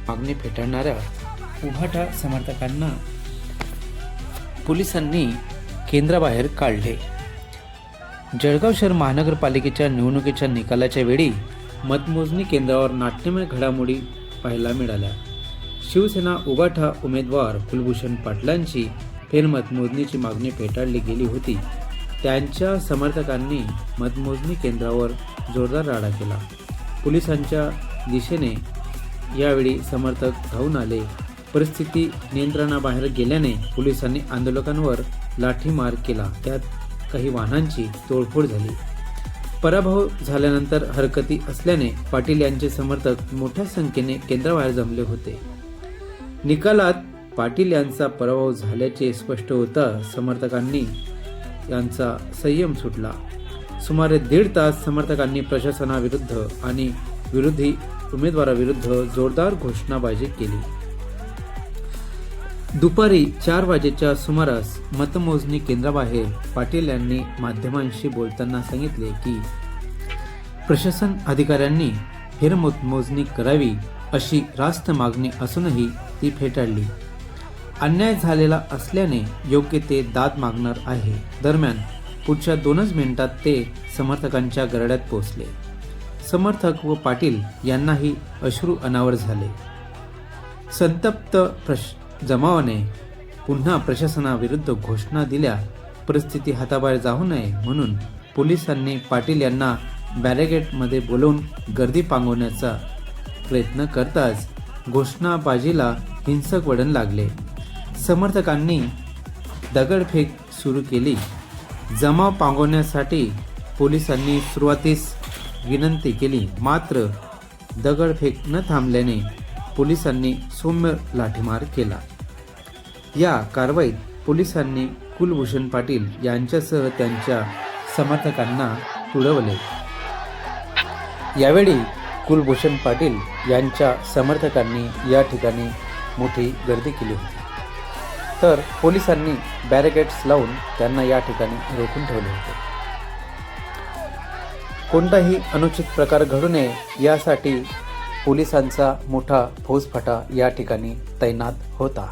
मागणी फेटाळणाऱ्या उभाटा समर्थकांना पोलिसांनी केंद्राबाहेर काढले। जळगाव शहर महानगरपालिकेच्या निवडणुकीच्या निकालाच्या वेळी मतमोजणी केंद्रावर नाट्यमय घडामोडी पाहायला मिळाल्या। शिवसेना उभाटा उमेदवार कुलभूषण पाटलांची फेरमतमोजणीची मागणी फेटाळली गेली होती। त्यांच्या समर्थकांनी मतमोजणी केंद्रावर जोरदार राडा केला। पोलिसांच्या दिशेने यावेळी समर्थक धावून आले। परिस्थिती नियंत्रणाबाहेर गेल्याने पोलिसांनी आंदोलकांवर लाठीमार केला। त्यात काही वाहनांची तोडफोड झाली। पराभव झाल्यानंतर हरकती असल्याने पाटील यांचे समर्थक मोठ्या संख्येने केंद्राबाहेर जमले होते। निकालात पाटील यांचा पराभव झाल्याचे स्पष्ट होता। समर्थकांनी यांचा संयम सुटला। सुमारे 1.5 तास समर्थकांनी प्रशासनाविरुद्ध आणि विरोधी उमेदवाराविरुद्ध जोरदार घोषणाबाजी केली। दुपारी 4 वाजेच्या सुमारास मतमोजणी केंद्राबाहेर पाटील यांनी माध्यमांशी बोलताना सांगितले की प्रशासन अधिकाऱ्यांनी फेरमतमोजणी करावी अशी रास्त मागणी असूनही ती फेटाळली। अन्याय झालेला असल्याने योग्य ते दाद मागणार आहे। दरम्यान पुढच्या 2 मिनिटात ते समर्थकांच्या गरड्यात पोहोचले। समर्थक व पाटील यांनाही अश्रू अनावर झाले। संतप्त जमावाने पुन्हा प्रशासनाविरुद्ध घोषणा दिल्या। परिस्थिती हाताबाहेर जाऊ नये म्हणून पोलिसांनी पाटील यांना बॅरिकेडमध्ये बोलवून गर्दी पांगवण्याचा प्रयत्न करताच घोषणाबाजीला हिंसक वळण लागले। समर्थकांनी दगडफेक सुरू केली। जमाव पांगवण्यासाठी पोलिसांनी सुरुवातीस विनंती केली, मात्र दगडफेक न थांबल्याने पोलिसांनी सौम्य लाठीमार केला। या कारवाईत पोलिसांनी कुलभूषण पाटील यांच्यासह त्यांच्या समर्थकांना तुडवले। यावेळी कुलभूषण पाटील यांच्या समर्थकांनी या ठिकाणी मोठी गर्दी केली होती, तर पोलिसांनी बॅरिकेड्स लावून त्यांना या ठिकाणी रोखून ठेवले होते। कोणताही अनुचित प्रकार घडू नये यासाठी पोलिसांचा मोठा फौजफाटा या ठिकाणी तैनात होता।